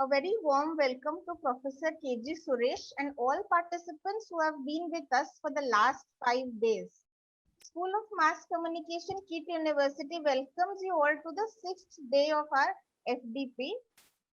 A very warm welcome to Professor KG Suresh and all participants who have been with us for the last 5 days. School of Mass Communication, KIT University welcomes you all to the 6th day of our FDP.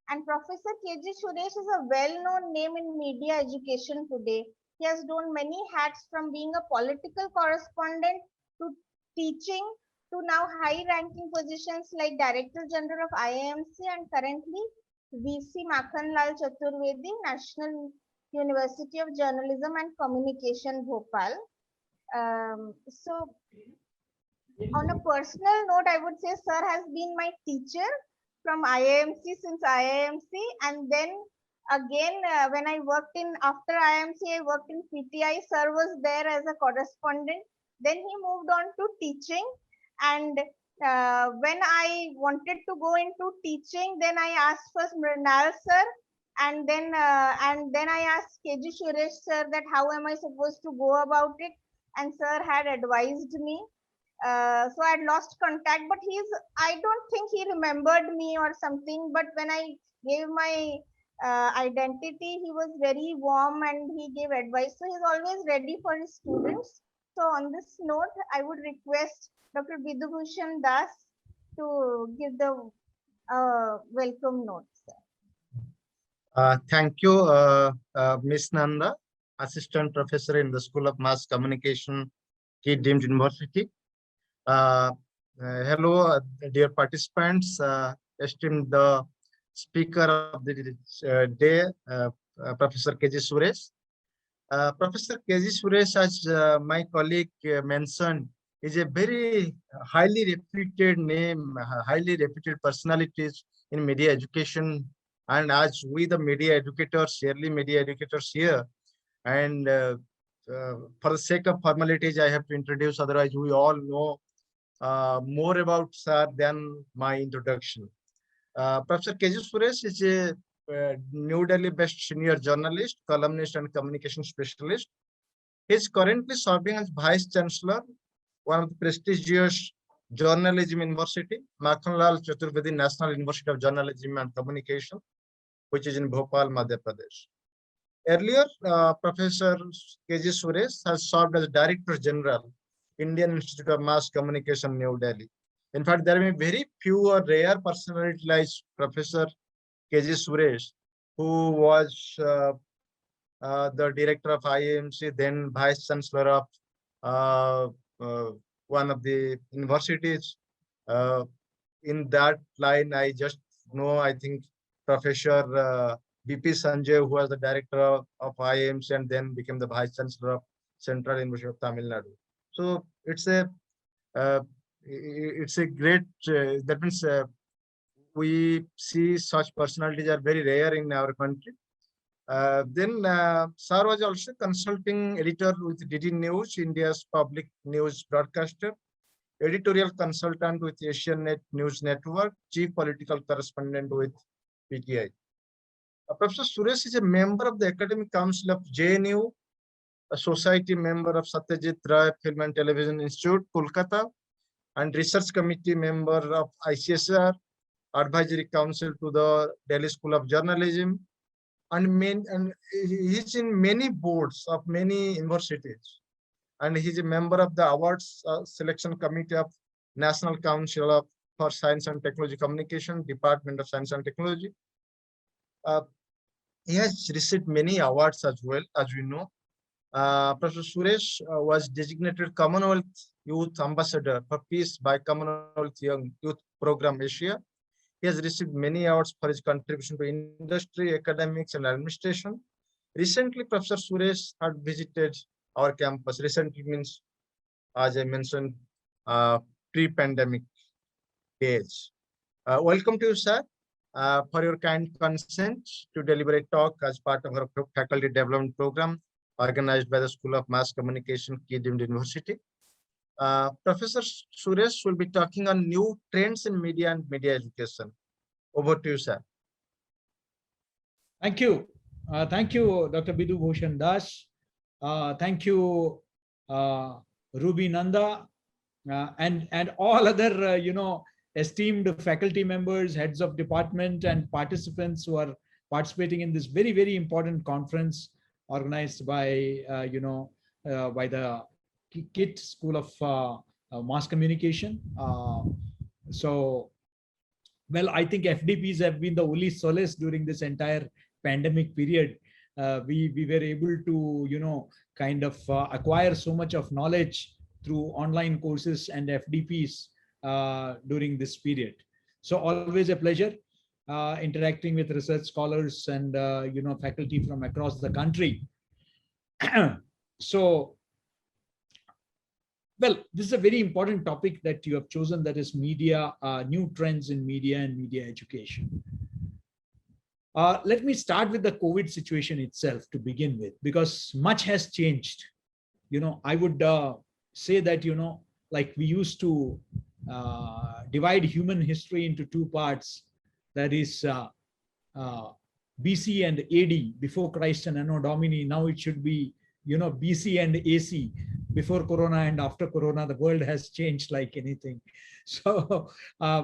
And Professor KG Suresh is a well-known name in media education today. He has done many hats from being a political correspondent to teaching to now high-ranking positions like Director General of IIMC and currently VC Makhanlal Chaturvedi, National University of Journalism and Communication, Bhopal. So on a personal note, I would say Sir has been my teacher from IIMC since IIMC, and then again when I worked in after IIMC, I worked in PTI. Sir was there as a correspondent. Then he moved on to teaching, and when I wanted to go into teaching, then I asked first Mrinal Sir, and then I asked KG Suresh Sir that how am I supposed to go about it, and Sir had advised me. So I had lost contact, but I don't think he remembered me or something. But when I gave my identity, he was very warm and he gave advice. So he's always ready for his students. So on this note, I would request Dr. Bidubhushan Das to give the welcome notes. Thank you, Ms. Nanda, Assistant Professor in the School of Mass Communication, KIT deemed university. Hello, dear participants, esteemed the speaker of the day, Professor KG Suresh. Professor KG Suresh, as my colleague mentioned, is a very highly reputed name, highly reputed personalities in media education. And as we, the media educators, early media educators here, and for the sake of formalities, I have to introduce, otherwise we all know more about Sir than my introduction. Professor KG Suresh is a New Delhi-based senior journalist, columnist, and communication specialist. He is currently serving as Vice Chancellor, one of the prestigious journalism university, Makhanlal Chaturvedi National University of Journalism and Communication, which is in Bhopal, Madhya Pradesh. Earlier, Professor KG Suresh has served as Director General, Indian Institute of Mass Communication, New Delhi. In fact, there are very few or rare personalities like Professor KG Suresh, who was the director of IIMC, then Vice Chancellor of one of the universities. In that line, I just know, I think, Professor BP Sanjay, who was the director of IIMC and then became the Vice Chancellor of Central University of Tamil Nadu. So it's a great, that means we see such personalities are very rare in our country. Then Sir was also consulting editor with DD News, India's public news broadcaster, editorial consultant with Asian Net News Network, chief political correspondent with PTI. Professor Suresh is a member of the Academic Council of JNU, a society member of Satyajit Ray Film and Television Institute, Kolkata, and research committee member of ICSR, advisory council to the Delhi School of Journalism, and he's in many boards of many universities. And he's a member of the awards selection committee of National Council for Science and Technology Communication, Department of Science and Technology. He has received many awards as well, as we know. Professor Suresh was designated Commonwealth Youth Ambassador for Peace by Commonwealth Young Youth Program Asia. He has received many awards for his contribution to industry, academics, and administration. Recently, Professor Suresh had visited our campus. Recently means, as I mentioned, pre-pandemic days. Welcome to you, sir, for your kind consent to deliver a talk as part of our faculty development program organized by the School of Mass Communication, KIT deemed university. Professor Suresh will be talking on new trends in media and media education. Over to you, sir. Thank you. Thank you, Dr. Bidubhushan Das. Thank you, Ruby Nanda, and all other, esteemed faculty members, heads of department, and participants who are participating in this very, very important conference organized by, by the KIT School of Mass Communication. So, well, I think FDPs have been the only solace during this entire pandemic period. We were able to, kind of acquire so much of knowledge through online courses and FDPs during this period. So always a pleasure interacting with research scholars and, faculty from across the country. So, well, this is a very important topic that you have chosen, that is media, new trends in media and media education. Let me start with the COVID situation itself to begin with, because much has changed. I would say that, like we used to divide human history into two parts, that is BC and AD, before Christ and Anno Domini. Now it should be, BC and AC, before Corona and after Corona. The world has changed like anything. So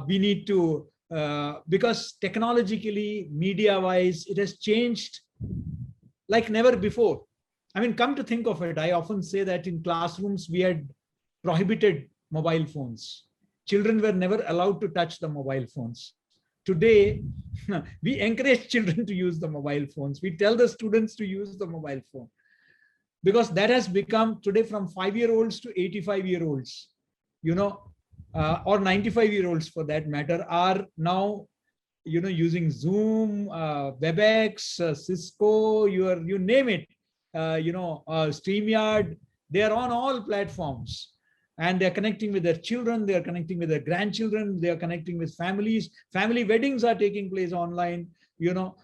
we need to, because technologically, media-wise, it has changed like never before. I mean, come to think of it, I often say that in classrooms, we had prohibited mobile phones. Children were never allowed to touch the mobile phones. Today, we encourage children to use the mobile phones. We tell the students to use the mobile phone, because that has become today, from 5-year-olds to 85-year-olds, or 95-year-olds for that matter, are now, using Zoom, WebEx, Cisco, you name it, StreamYard. They are on all platforms. And they're connecting with their children, they're connecting with their grandchildren, they're connecting with families. Family weddings are taking place online.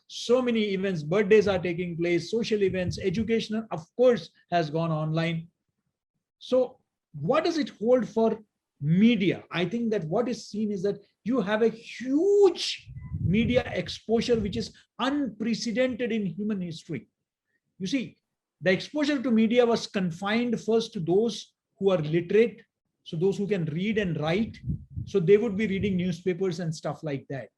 So many events, birthdays are taking place, social events, education, of course, has gone online. So what does it hold for media? I think that what is seen is that you have a huge media exposure, which is unprecedented in human history. You see, the exposure to media was confined first to those who are literate, so those who can read and write. So they would be reading newspapers and stuff like that.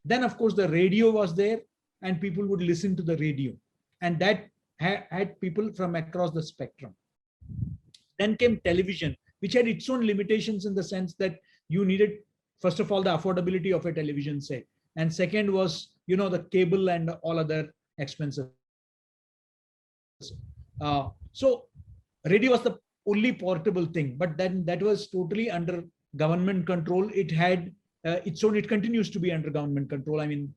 Then, of course, the radio was there, and people would listen to the radio, and that had people from across the spectrum. Then came television, which had its own limitations in the sense that you needed, first of all, the affordability of a television set, and second was, the cable and all other expenses. So radio was the only portable thing, but then that was totally under government control. It had its own, it continues to be under government control. I mean,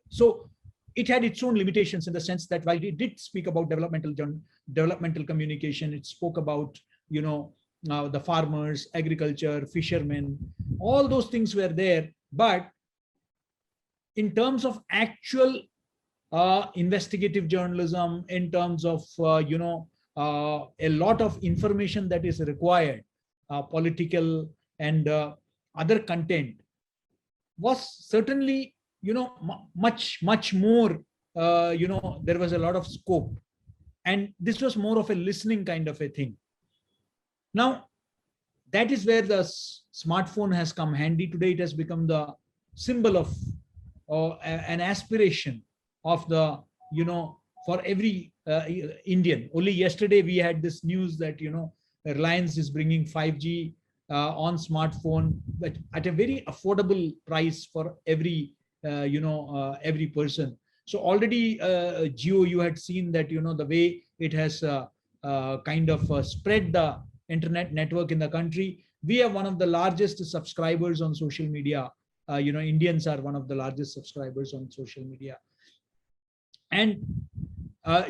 so it had its own limitations in the sense that while it did speak about developmental communication, it spoke about, the farmers, agriculture, fishermen, all those things were there. But in terms of actual investigative journalism, in terms of, a lot of information that is required, political and other content, was certainly, much more, there was a lot of scope. And this was more of a listening kind of a thing. Now, that is where the smartphone has come handy. Today, it has become the symbol of an aspiration of the, for every Indian. Only yesterday we had this news that, Reliance is bringing 5G on smartphone, but at a very affordable price for every, every person. So already, Jio, you had seen that, the way it has kind of spread the internet network in the country. We have one of the largest subscribers on social media. Indians are one of the largest subscribers on social media. And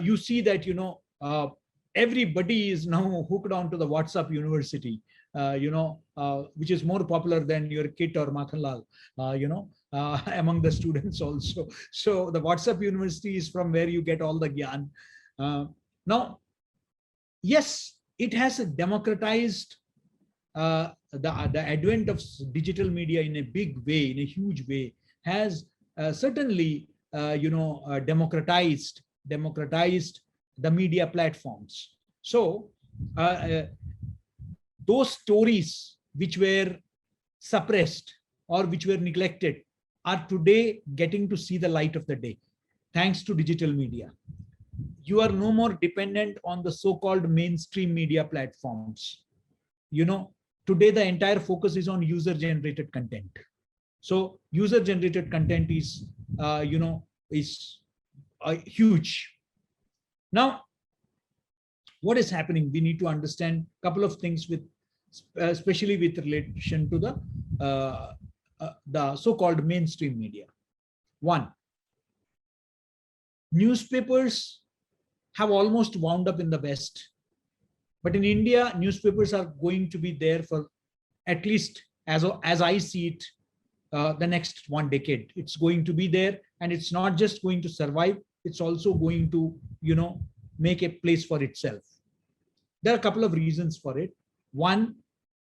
you see that, everybody is now hooked on to the WhatsApp University, which is more popular than your KIT or Makhanlal, among the students also. So the WhatsApp University is from where you get all the gyan. Now, yes, it has democratized the advent of digital media in a big way, in a huge way, has certainly democratized the media platforms. So those stories which were suppressed or which were neglected are today getting to see the light of the day. thanks to digital media. You are no more dependent on the so-called mainstream media platforms. You know, today the entire focus is on user-generated content. So user-generated content is, huge. Now, what is happening? We need to understand a couple of things with, especially with relation to the so-called mainstream media. One, newspapers have almost wound up in the West, but in India, newspapers are going to be there for at least, as I see it, the next 1 decade. It's going to be there, and it's not just going to survive, it's also going to, make a place for itself. There are a couple of reasons for it. One,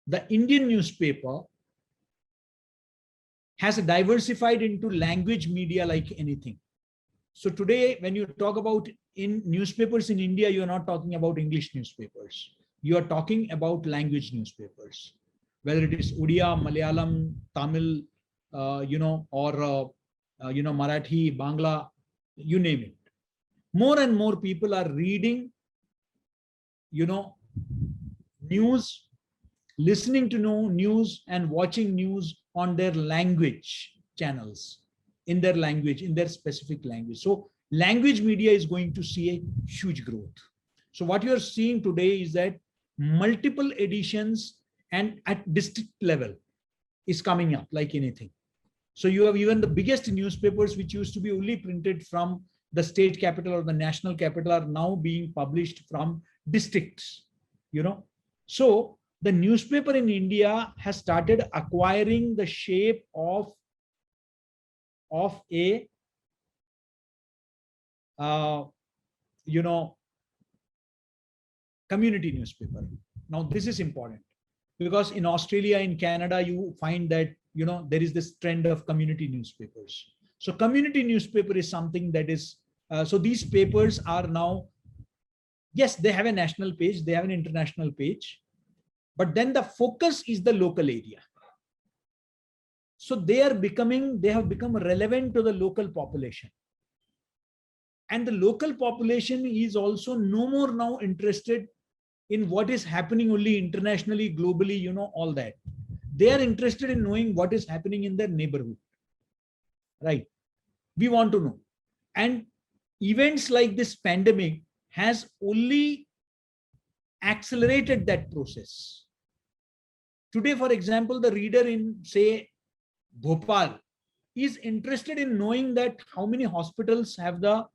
the Indian newspaper has diversified into language media like anything. So today, when you talk about in newspapers in India, you're not talking about English newspapers. You are talking about language newspapers, whether it is Odia, Malayalam, Tamil, or Marathi, Bangla, you name it. More and more people are reading, news, listening to news, and watching news on their language channels, in their language, in their specific language. So language media is going to see a huge growth. So what you're seeing today is that multiple editions and at district level is coming up like anything. So you have even the biggest newspapers, which used to be only printed from the state capital or the national capital, are now being published from districts, So the newspaper in India has started acquiring the shape of a, community newspaper. Now, this is important because in Australia, in Canada, you find that, there is this trend of community newspapers. So community newspaper is something that is, so these papers are now, yes, they have a national page, they have an international page, but then the focus is the local area. So they have become relevant to the local population. And the local population is also no more now interested in what is happening only internationally, globally, all that. They are interested in knowing what is happening in their neighborhood, right? We want to know. And events like this pandemic has only accelerated that process. Today, for example, the reader in, say, Bhopal is interested in knowing that how many hospitals have the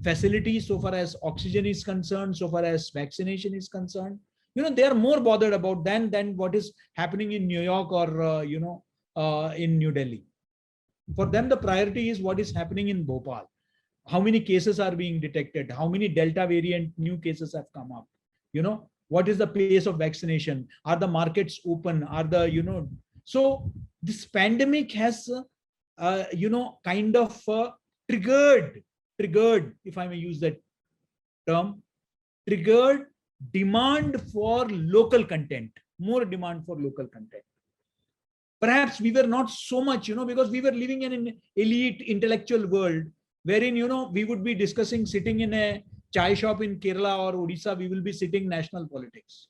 facilities so far as oxygen is concerned, so far as vaccination is concerned. They are more bothered about than what is happening in New York or, in New Delhi. For them, the priority is what is happening in Bhopal. How many cases are being detected? How many Delta variant new cases have come up? What is the pace of vaccination? Are the markets open? Are the, so this pandemic has, kind of triggered, if I may use that term, triggered demand for local content, more demand for local content. Perhaps we were not so much, because we were living in an elite intellectual world wherein, we would be discussing sitting in a chai shop in Kerala or Odisha, we will be sitting national politics.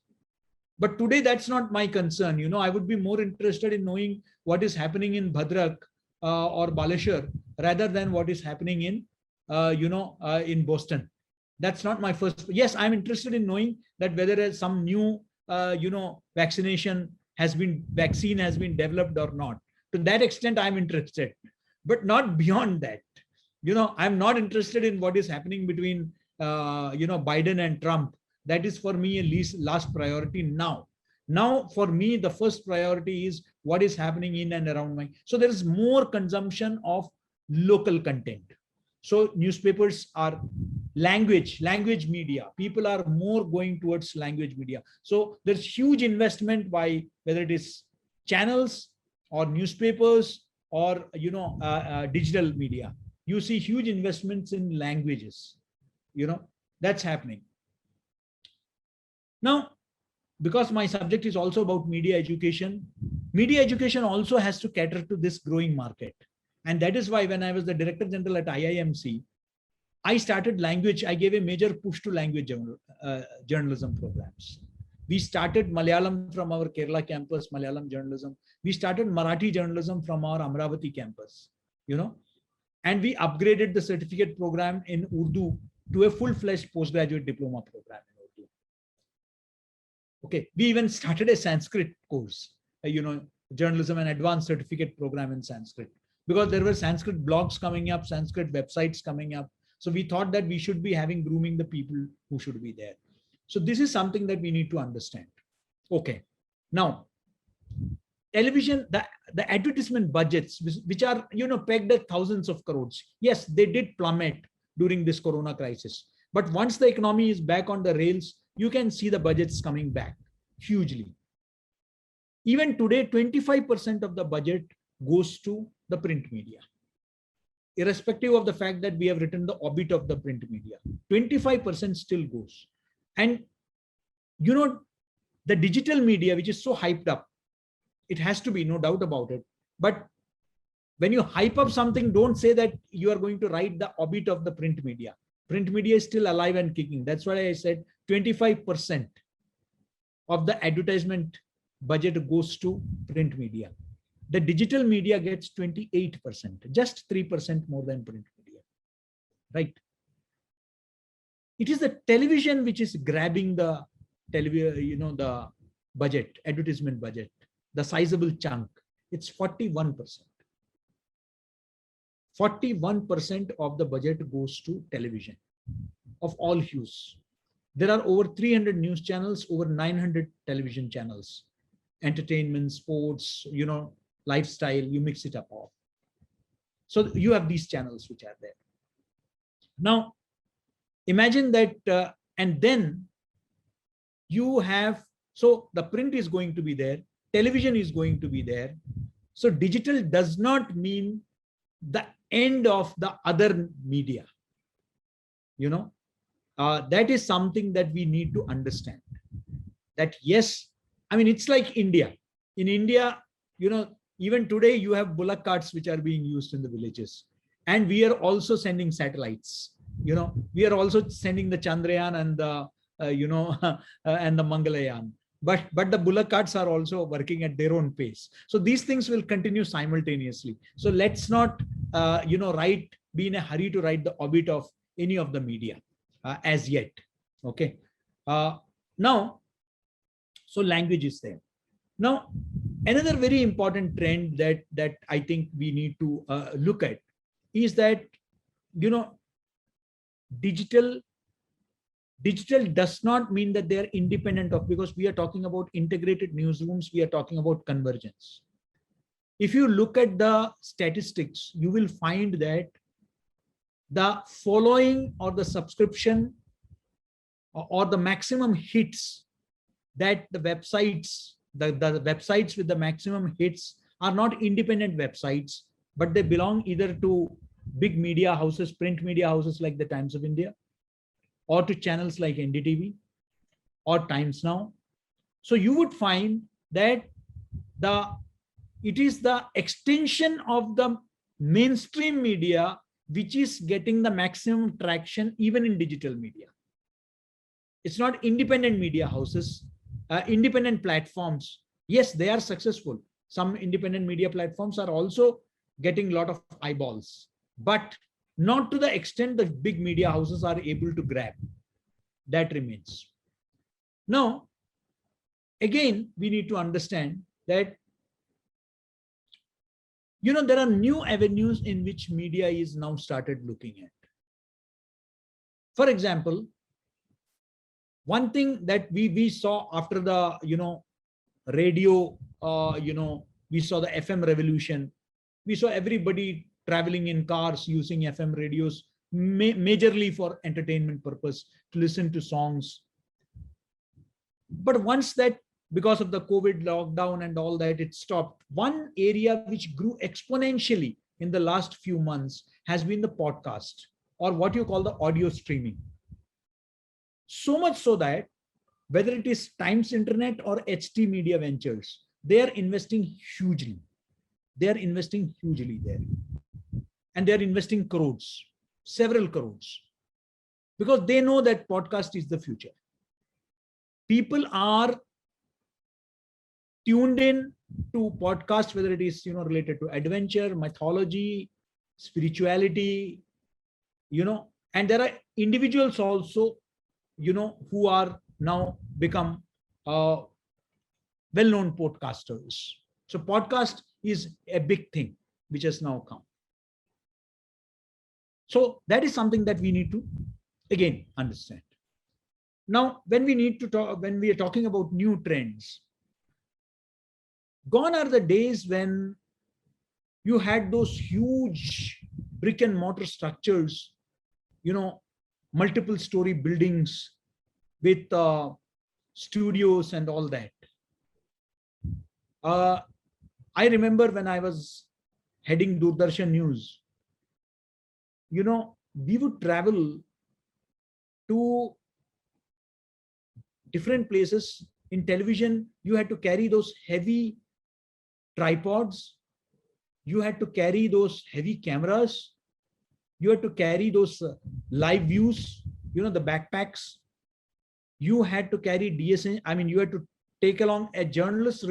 But today, that's not my concern. I would be more interested in knowing what is happening in Bhadrak or Baleshwar rather than what is happening in, in Boston. That's not my first. Yes, I'm interested in knowing that whether some new, vaccine has been developed or not. To that extent, I'm interested, but not beyond that. I'm not interested in what is happening between, Biden and Trump. That is for me a last priority now. Now, for me, the first priority is what is happening in and around my. So there is more consumption of local content. So newspapers are language media. People are more going towards language media. So there's huge investment by whether it is channels or newspapers or, digital media. You see huge investments in languages. That's happening. Now, because my subject is also about media education also has to cater to this growing market. And that is why when I was the Director General at IIMC, I started language. I gave a major push to language journalism programs. We started Malayalam from our Kerala campus, Malayalam journalism. We started Marathi journalism from our Amravati campus, and we upgraded the certificate program in Urdu to a full-fledged postgraduate diploma program in Urdu. Okay, we even started a Sanskrit course, journalism and advanced certificate program in Sanskrit, because there were Sanskrit blogs coming up, Sanskrit websites coming up. So we thought that we should be grooming the people who should be there. So this is something that we need to understand. Okay, now television, the advertisement budgets, which are pegged at thousands of crores. Yes, they did plummet during this corona crisis. But once the economy is back on the rails, you can see the budgets coming back hugely. Even today, 25% of the budget goes to the print media. Irrespective of the fact that we have written the obit of the print media, 25% still goes. And the digital media, which is so hyped up, it has to be, no doubt about it. But when you hype up something, don't say that you are going to write the obit of the print media. Print media is still alive and kicking. That's why I said 25% of the advertisement budget goes to print media. The digital media gets 28%, just 3% more than print media, right? It is the television which is grabbing the the budget, advertisement budget, the sizable chunk. It's 41%. 41% of the budget goes to television of all hues. There are over 300 news channels, over 900 television channels, entertainment, sports, lifestyle, you mix it up all. So you have these channels which are there. Now, imagine that, and then you have, so the print is going to be there, television is going to be there. So digital does not mean the end of the other media. That is something that we need to understand. That yes, I mean, it's like India. In India, even today you have bullock carts which are being used in the villages. And we are also sending satellites. We are also sending the Chandrayaan and the, and the Mangalayaan. But the bullock carts are also working at their own pace. So these things will continue simultaneously. So let's not, be in a hurry to write the obit of any of the media as yet. Okay. Now, so language is there. Now, another very important trend that I think we need to look at is that, digital does not mean that they are independent of, because we are talking about integrated newsrooms, we are talking about convergence. If you look at the statistics, you will find that the following or the subscription or the maximum hits that the websites, the websites with the maximum hits are not independent websites, but they belong either to big media houses, print media houses like the Times of India, or to channels like NDTV or Times Now. So you would find that it is the extension of the mainstream media which is getting the maximum traction even in digital media. It's not independent media houses, independent platforms. Yes, they are successful. Some independent media platforms are also getting a lot of eyeballs, but not to the extent that big media houses are able to grab. That remains. Now, again, we need to understand that, there are new avenues in which media is now started looking at. For example, one thing that we saw after the, radio, we saw the FM revolution. We saw everybody traveling in cars using FM radios, majorly for entertainment purpose, to listen to songs. But once that, because of the COVID lockdown and all that, it stopped. One area which grew exponentially in the last few months has been the podcast, or what you call the audio streaming. So much so that whether it is Times Internet or HT Media Ventures, they are investing hugely. They are investing hugely there. And they are investing crores, several crores. because they know that podcast is the future. People are tuned in to podcast, whether it is, related to adventure, mythology, spirituality, and there are individuals also, who are now become well-known podcasters. So podcast is a big thing which has now come. So that is something that we need to again understand. Now, when we are talking about new trends, gone are the days when you had those huge brick and mortar structures, multiple story buildings with studios and all that. I remember when I was heading Doordarshan News, we would travel to different places. In television, you had to carry those heavy tripods, you had to carry those heavy cameras, you had to carry those live views, the backpacks, you had to carry DSN. I mean, you had to take along a journalist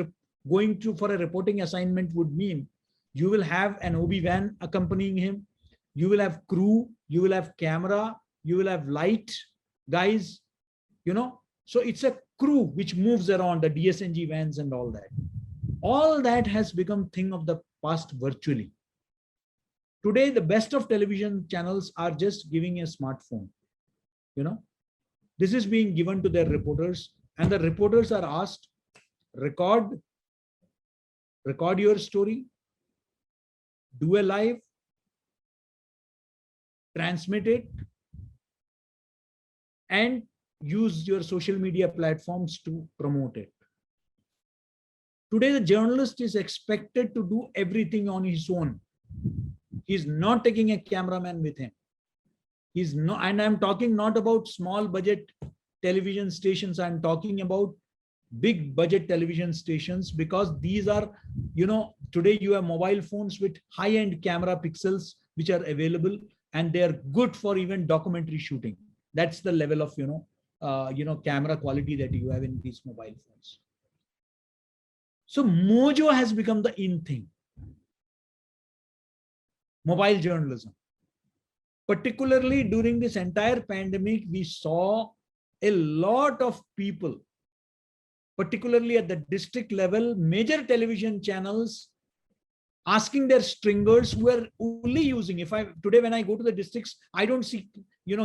going to for a reporting assignment would mean you will have an OB van accompanying him, you will have crew, you will have camera, you will have light guys, so it's a crew which moves around, the DSNG vans and all that. All that has become thing of the past virtually. Today, the best of television channels are just giving a smartphone. This is being given to their reporters, and the reporters are asked, record your story, do a live, transmit it, and use your social media platforms to promote it. Today, the journalist is expected to do everything on his own. He's not taking a cameraman with him. He's not, and I'm talking not about small budget television stations. I'm talking about big budget television stations, because these are, today you have mobile phones with high-end camera pixels which are available, and they are good for even documentary shooting. That's the level of, camera quality that you have in these mobile phones. So Mojo has become the in thing. Mobile journalism. Particularly during this entire pandemic, we saw a lot of people, particularly at the district level, major television channels asking their stringers who are only using, today when I go to the districts, I don't see,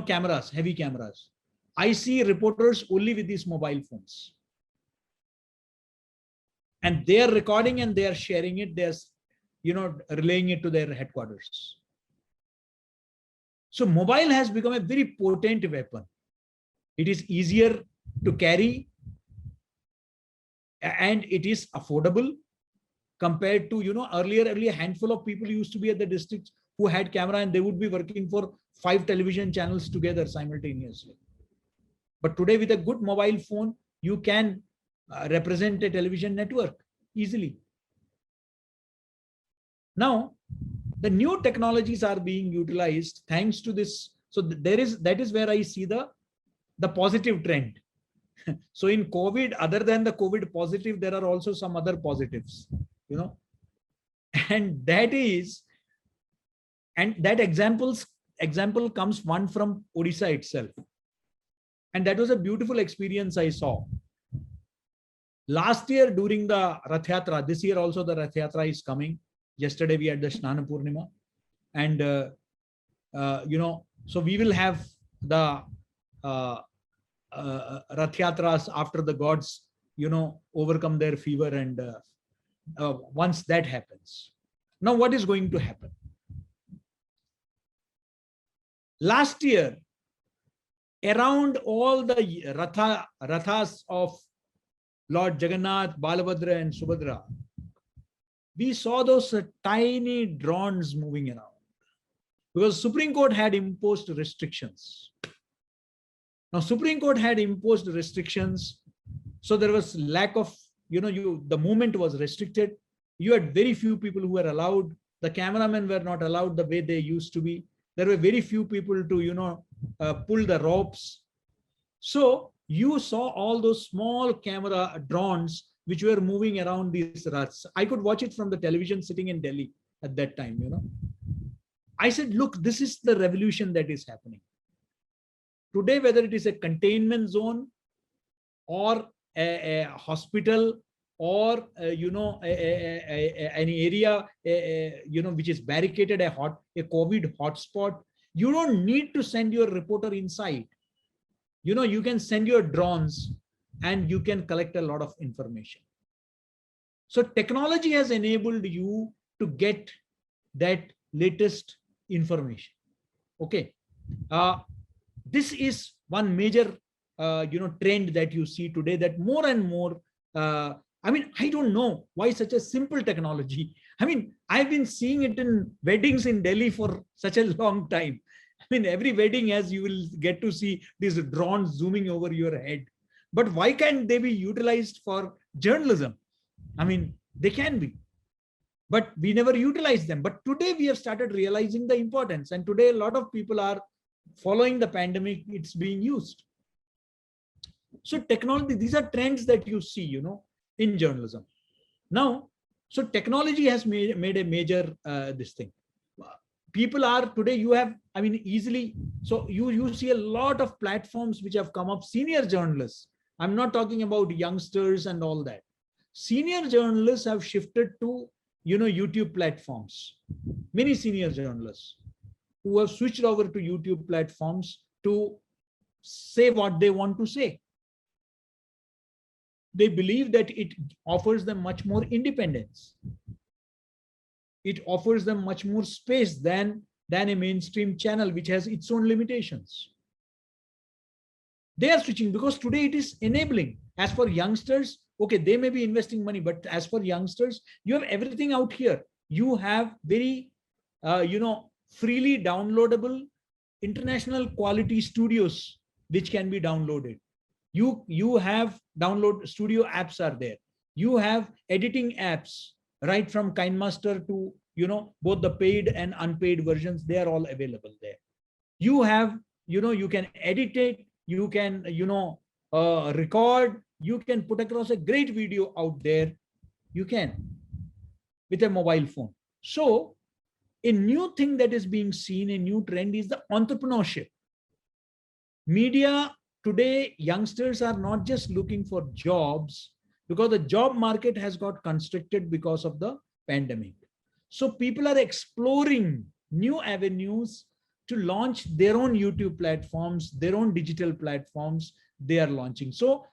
cameras, heavy cameras. I see reporters only with these mobile phones. And they are recording and they are sharing it. They're, relaying it to their headquarters. So mobile has become a very potent weapon. It is easier to carry and it is affordable compared to, earlier a handful of people used to be at the districts who had camera and they would be working for 5 television channels together simultaneously. But today with a good mobile phone, you can represent a television network easily. Now, the new technologies are being utilized thanks to this. So that is where I see the positive trend. So in COVID, other than the COVID positive, there are also some other positives, and that example comes one from Odisha itself. And that was a beautiful experience I saw. Last year during the Rath Yatra, this year also the Rath Yatra is coming. Yesterday we had the Snana Purnima, and so we will have the Rath Yatras after the gods, overcome their fever, and once that happens. Now what is going to happen? Last year, around all the rathas of Lord Jagannath, Balabhadra and Subhadra, we saw those tiny drones moving around because Supreme Court had imposed restrictions. Now, Supreme Court had imposed restrictions, so there was lack of, the movement was restricted. You had very few people who were allowed. The cameramen were not allowed the way they used to be. There were very few people to, pull the ropes. So you saw all those small camera drones which were moving around these ruts. I could watch it from the television sitting in Delhi at that time, I said, look, this is the revolution that is happening. Today, whether it is a containment zone or a hospital or, an area, which is barricaded, a COVID hotspot, you don't need to send your reporter inside. You can send your drones and you can collect a lot of information. So technology has enabled you to get that latest information. Okay. This is one major, trend that you see today, that more and more, I don't know why such a simple technology. I've been seeing it in weddings in Delhi for such a long time. Every wedding, as you will get to see these drones zooming over your head. But why can't they be utilized for journalism? They can be, but we never utilize them. But today we have started realizing the importance. And today a lot of people are following the pandemic. It's being used. So technology, these are trends that you see, in journalism. Now, so technology has made a major, this thing. People are today, you have, easily, so you see a lot of platforms which have come up, senior journalists. I'm not talking about youngsters and all that. Senior journalists have shifted to, YouTube platforms. Many senior journalists who have switched over to YouTube platforms to say what they want to say. They believe that it offers them much more independence. It offers them much more space than a mainstream channel, which has its own limitations. They are switching because today it is enabling. As for youngsters, okay, they may be investing money, but as for youngsters, you have everything out here. You have very, freely downloadable international quality studios, which can be downloaded. You have download studio apps are there. You have editing apps, right from KineMaster to, both the paid and unpaid versions, they are all available there. You have, you can edit it, you can, record, you can put across a great video out there. You can with a mobile phone. So a new thing that is being seen, a new trend is the entrepreneurship. Media today, youngsters are not just looking for jobs because the job market has got constricted because of the pandemic. So people are exploring new avenues to launch their own YouTube platforms, their own digital platforms they are launching. So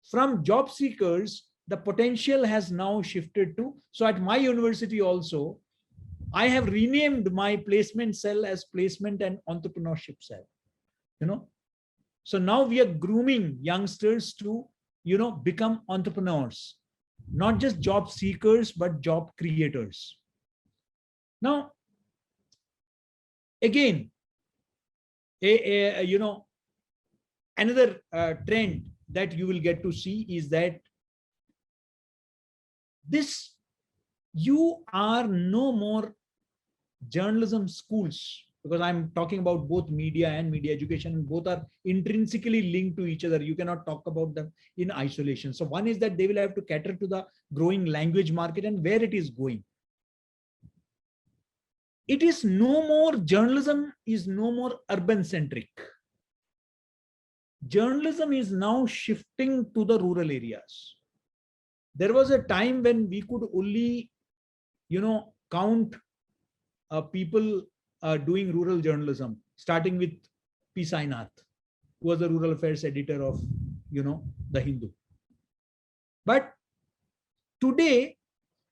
from job seekers, the potential has now shifted to, so at my university also, I have renamed my placement cell as placement and entrepreneurship cell. So now we are grooming youngsters to, become entrepreneurs, not just job seekers, but job creators. Now, again, another trend that you will get to see is that you are no more journalism schools, because I'm talking about both media and media education, and both are intrinsically linked to each other. You cannot talk about them in isolation. So one is that they will have to cater to the growing language market and where it is going. It is no more, journalism is no more urban centric. Journalism is now shifting to the rural areas. There was a time when we could only, count people doing rural journalism, starting with P. Sainath, who was the rural affairs editor of, the Hindu. But today,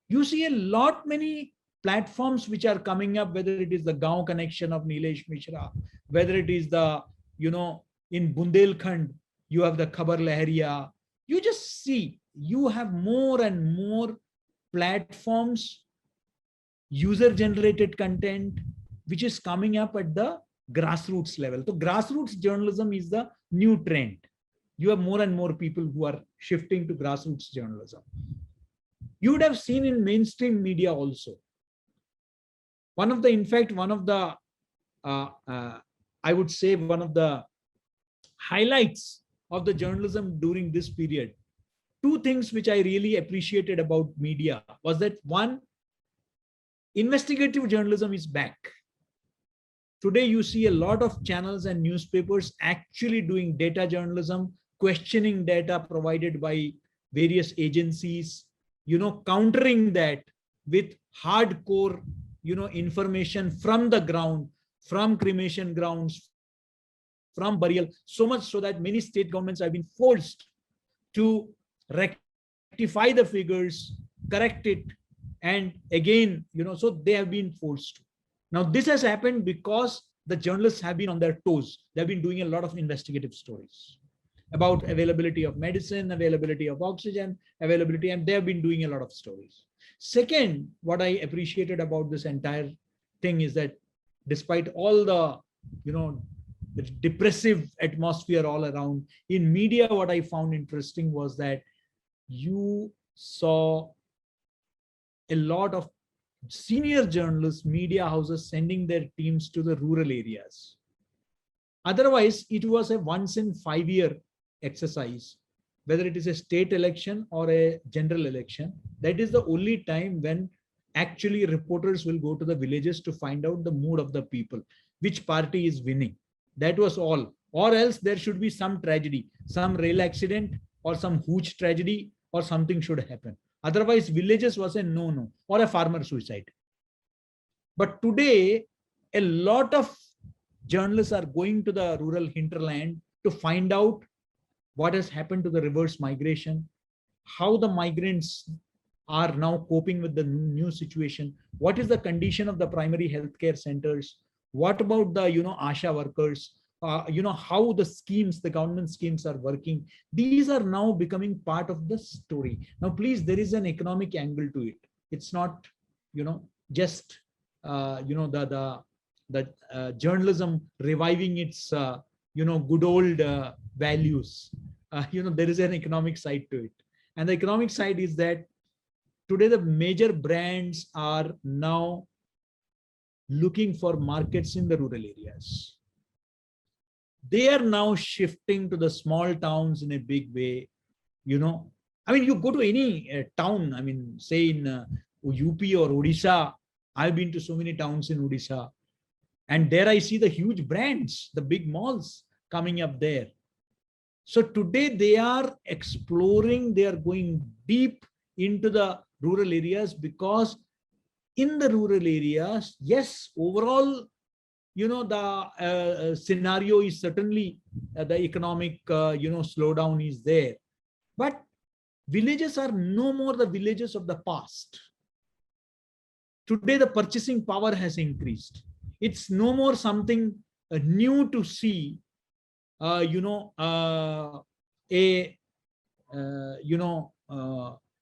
you see a lot many platforms which are coming up, whether it is the Gaon Connection of Nilesh Mishra, whether it is the, in Bundelkhand, you have the Khabar Lahariya. You just see, you have more and more platforms, user-generated content, which is coming up at the grassroots level. So grassroots journalism is the new trend. You have more and more people who are shifting to grassroots journalism. You would have seen in mainstream media also. In fact, one of the I would say one of the highlights of the journalism during this period. Two things which I really appreciated about media was that one, investigative journalism is back. Today, you see a lot of channels and newspapers actually doing data journalism, questioning data provided by various agencies, countering that with hardcore, information from the ground, from cremation grounds, from burial, so much so that many state governments have been forced to rectify the figures, correct it, and again, so they have been forced to. Now, this has happened because the journalists have been on their toes. They've been doing a lot of investigative stories about availability of medicine, availability of oxygen, availability, and they have been doing a lot of stories. Second, what I appreciated about this entire thing is that despite all the, the depressive atmosphere all around, in media, what I found interesting was that you saw a lot of senior journalists, media houses sending their teams to the rural areas. Otherwise, it was a once in 5-year exercise, whether it is a state election or a general election. That is the only time when actually reporters will go to the villages to find out the mood of the people, which party is winning. That was all. Or else there should be some tragedy, some rail accident or some huge tragedy or something should happen. Otherwise, villages was a no-no or a farmer suicide. But today, a lot of journalists are going to the rural hinterland to find out what has happened to the reverse migration, how the migrants are now coping with the new situation, what is the condition of the primary healthcare centers, what about the ASHA workers, how the schemes, the government schemes are working. These are now becoming part of the story. Now, please, there is an economic angle to it. It's not, just, the journalism reviving its, good old values. There is an economic side to it. And the economic side is that today the major brands are now looking for markets in the rural areas. They are now shifting to the small towns in a big way. You go to any town, say in UP or Odisha. I've been to so many towns in Odisha. And there I see the huge brands, the big malls coming up there. So today they are exploring, they are going deep into the rural areas because in the rural areas, yes, overall, the scenario is certainly the economic, slowdown is there. But villages are no more the villages of the past. Today, the purchasing power has increased. It's no more something new to see, an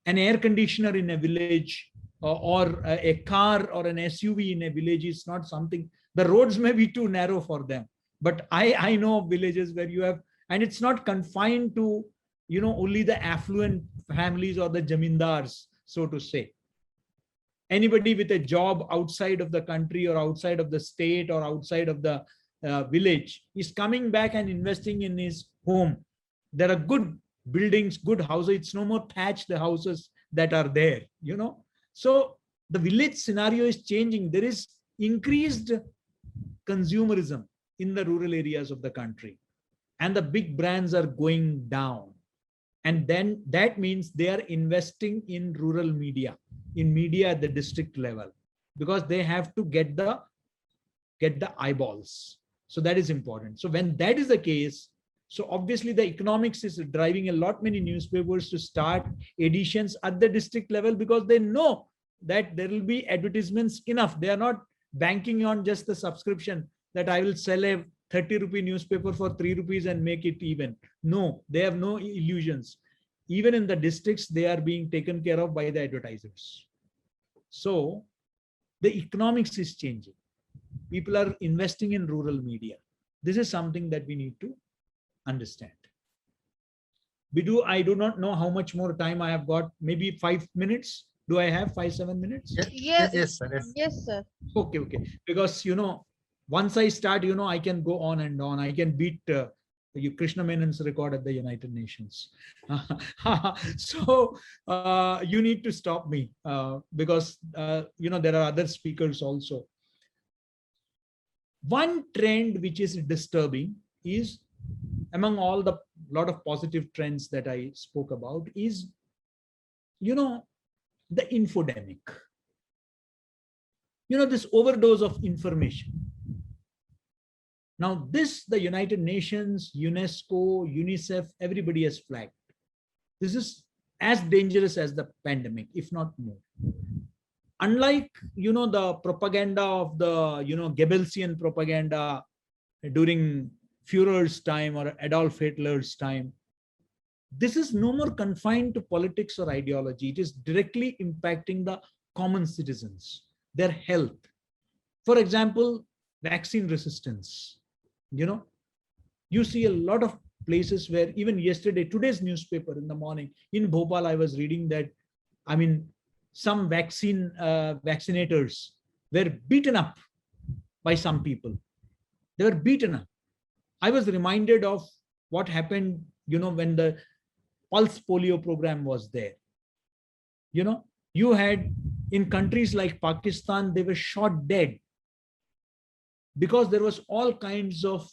air conditioner in a village or a car or an SUV in a village is not something. The roads may be too narrow for them, but I know of villages where you have, and it's not confined to, only the affluent families or the jamindars, so to say. Anybody with a job outside of the country or outside of the state or outside of the village is coming back and investing in his home. There are good buildings, good houses. It's no more thatched houses that are there, So the village scenario is changing. There is increased consumerism in the rural areas of the country, and the big brands are going down. And then that means they are investing in rural media, in media at the district level, because they have to get the eyeballs. So that is important. So when that is the case, so obviously the economics is driving a lot many newspapers to start editions at the district level, because they know that there will be advertisements enough. They are not banking on just the subscription that I will sell a 30 rupee newspaper for 3 rupees and make it even. No, they have no illusions. Even in the districts, they are being taken care of by the advertisers. So the economics is changing. People are investing in rural media. This is something that we need to understand. I do not know how much more time I have got. Maybe 5 minutes. Do I have 5-7 minutes? Yes, Yes, sir. Yes. yes, sir. Okay. Because, Once I start, I can go on and on. I can beat Krishna Menon's record at the United Nations. So you need to stop me because, there are other speakers also. One trend which is disturbing is, among all the lot of positive trends that I spoke about, is, the infodemic. This overdose of information. Now, this, the United Nations, UNESCO, UNICEF, everybody has flagged. This is as dangerous as the pandemic, if not more. Unlike, the propaganda of the, Goebbelsian propaganda during Führer's time or Adolf Hitler's time, this is no more confined to politics or ideology. It is directly impacting the common citizens, their health. For example, vaccine resistance. You see a lot of places where even yesterday, today's newspaper in the morning in Bhopal, I was reading that, some vaccinators were beaten up by some people. They were beaten up. I was reminded of what happened, when the pulse polio program was there. You had in countries like Pakistan, they were shot dead because there was all kinds of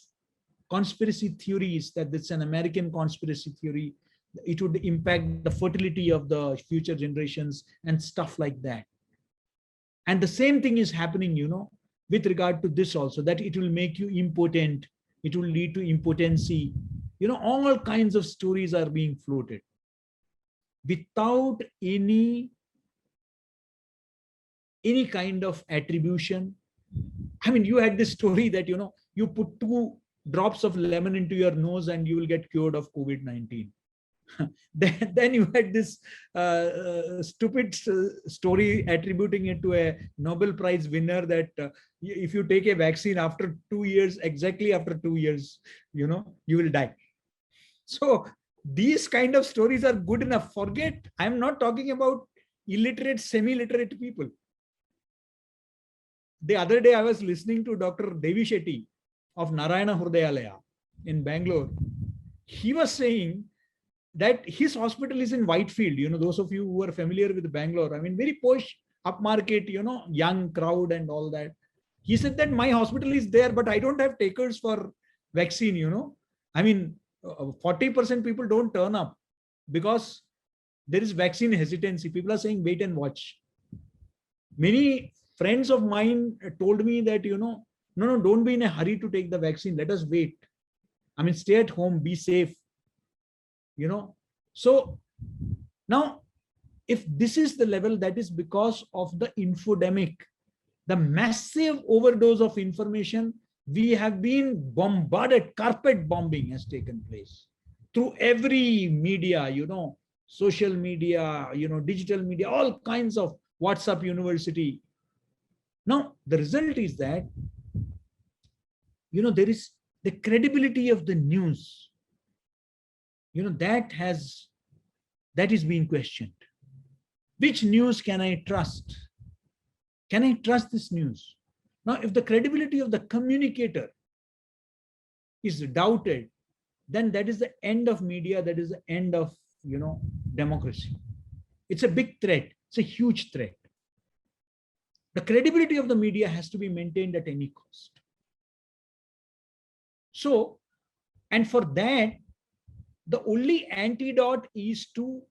conspiracy theories that it's an American conspiracy theory. It would impact the fertility of the future generations and stuff like that. And the same thing is happening, with regard to this also, that it will make you impotent. It will lead to impotency. All kinds of stories are being floated without any kind of attribution. You had this story that, you put 2 drops of lemon into your nose and you will get cured of COVID-19. Then you had this stupid story attributing it to a Nobel Prize winner that if you take a vaccine after 2 years, exactly after 2 years, you will die. So these kind of stories are good enough. Forget, I'm not talking about illiterate, semi-literate people. The other day, I was listening to Dr. Devi Shetty of Narayana Hrudayalaya in Bangalore. He was saying that his hospital is in Whitefield. Those of you who are familiar with Bangalore, very posh, upmarket, young crowd and all that. He said that my hospital is there, but I don't have takers for vaccine, 40% people don't turn up because there is vaccine hesitancy. People are saying, wait and watch. Many friends of mine told me that, no, don't be in a hurry to take the vaccine. Let us wait. Stay at home, be safe. So now, if this is the level, that is because of the infodemic, the massive overdose of information. We have been bombarded. Carpet bombing has taken place through every media, social media, digital media, all kinds of WhatsApp University. Now, the result is that, there is the credibility of the news, that is being questioned. Which news can I trust? Can I trust this news? Now, if the credibility of the communicator is doubted, then that is the end of media. That is the end of, democracy. It's a big threat. It's a huge threat. The credibility of the media has to be maintained at any cost. So, and for that, the only antidote is to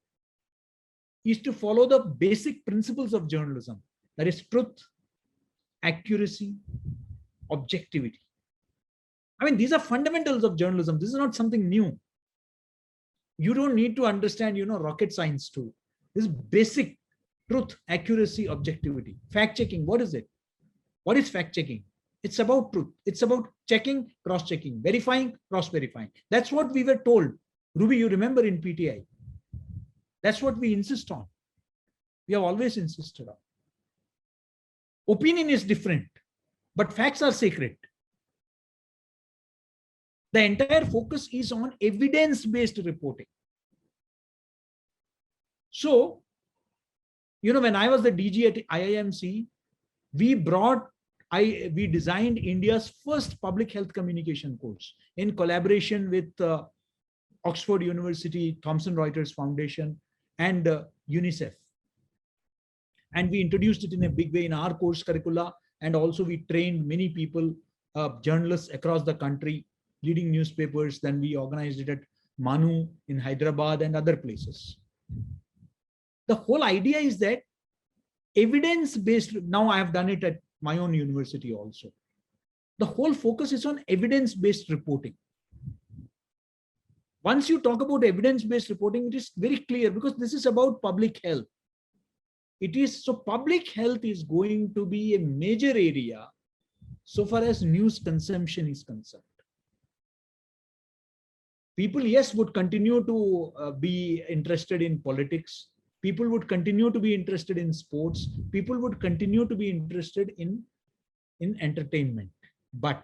follow the basic principles of journalism. That is truth, accuracy, objectivity. These are fundamentals of journalism. This is not something new. You don't need to understand, rocket science too. This is basic truth, accuracy, objectivity. Fact checking, what is it? What is fact checking? It's about truth. It's about checking, cross-checking, verifying, cross-verifying. That's what we were told. Ruby, you remember in PTI. That's what we insist on. We have always insisted on. Opinion is different, but facts are sacred. The entire focus is on evidence-based reporting. So, when I was the DG at IIMC, we brought we designed India's first public health communication course in collaboration with Oxford University, Thomson Reuters Foundation, and UNICEF. And we introduced it in a big way in our course curricula. And also we trained many people, journalists across the country, leading newspapers. Then we organized it at Manu in Hyderabad and other places. The whole idea is that evidence-based, now I have done it at my own university also. The whole focus is on evidence-based reporting. Once you talk about evidence-based reporting, it is very clear because this is about public health. It is so public health is going to be a major area so far as news consumption is concerned. People, yes, would continue to be interested in politics. People would continue to be interested in sports. People would continue to be interested in entertainment. But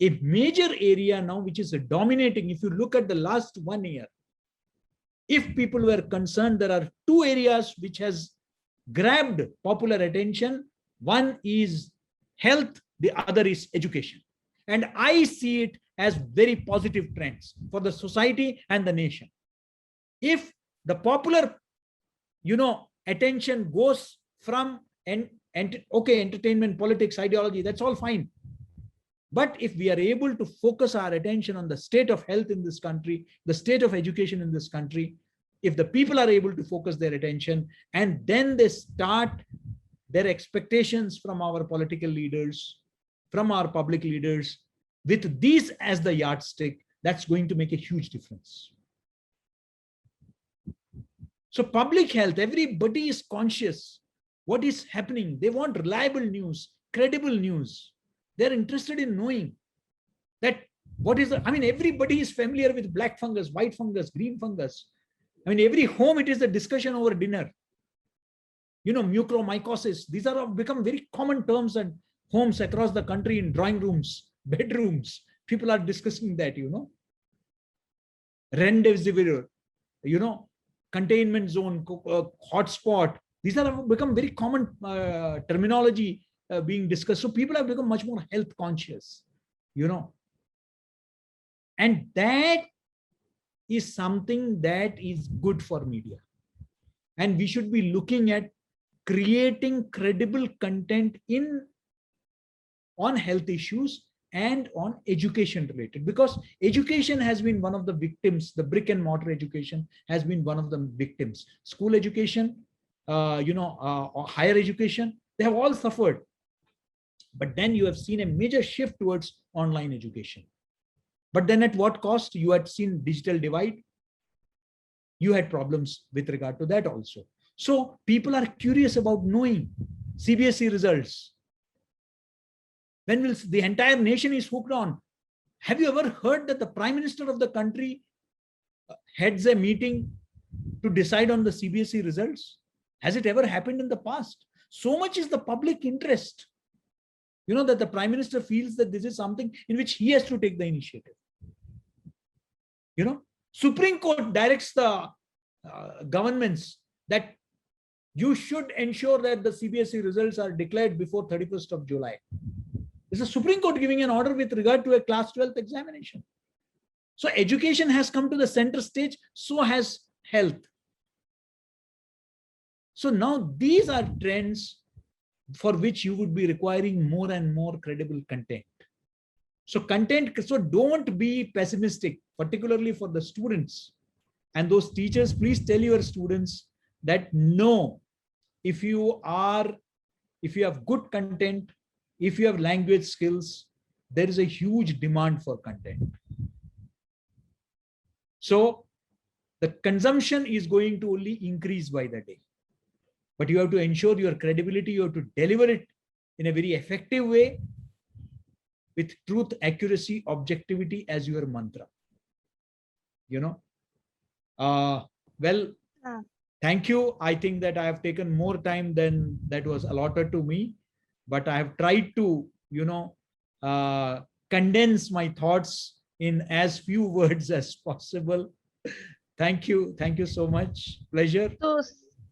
a major area now, which is dominating, if you look at the last 1 year, if people were concerned, there are two areas which has grabbed popular attention. One is health, the other is education. And I see it as very positive trends for the society and the nation. If the popular, attention goes from entertainment, politics, ideology, that's all fine. But if we are able to focus our attention on the state of health in this country, the state of education in this country, if the people are able to focus their attention and then they start their expectations from our political leaders, from our public leaders, with these as the yardstick, that's going to make a huge difference. So public health, everybody is conscious what is happening. They want reliable news, credible news. They're interested in knowing that what is everybody is familiar with black fungus, white fungus, green fungus. Every home, it is a discussion over dinner. Mucormycosis, these have become very common terms at homes across the country, in drawing rooms, bedrooms. People are discussing that, Remdesivir, containment zone, hotspot. These have become very common terminology being discussed. So people have become much more health conscious, and that is something that is good for media. And we should be looking at creating credible content on health issues and on education related, because education has been one of the victims. The brick and mortar education has been one of the victims. School education, or higher education, they have all suffered. But then you have seen a major shift towards online education. But then at what cost? You had seen digital divide. You had problems with regard to that also. So people are curious about knowing CBSE results. When will the entire nation is hooked on? Have you ever heard that the Prime Minister of the country heads a meeting to decide on the CBSE results? Has it ever happened in the past? So much is the public interest, that the Prime Minister feels that this is something in which he has to take the initiative. Supreme Court directs the governments that you should ensure that the CBSE results are declared before 31st of July. This is the Supreme Court giving an order with regard to a class 12th examination. So education has come to the center stage, so has health. So now these are trends for which you would be requiring more and more credible content. So don't be pessimistic, particularly for the students and those teachers. Please tell your students that no, if you have good content, if you have language skills, there is a huge demand for content. So the consumption is going to only increase by the day. But you have to ensure your credibility, you have to deliver it in a very effective way with truth, accuracy, objectivity as your mantra. Thank you. I think that I have taken more time than that was allotted to me, but I have tried to, condense my thoughts in as few words as possible. Thank you. Thank you so much. Pleasure. So,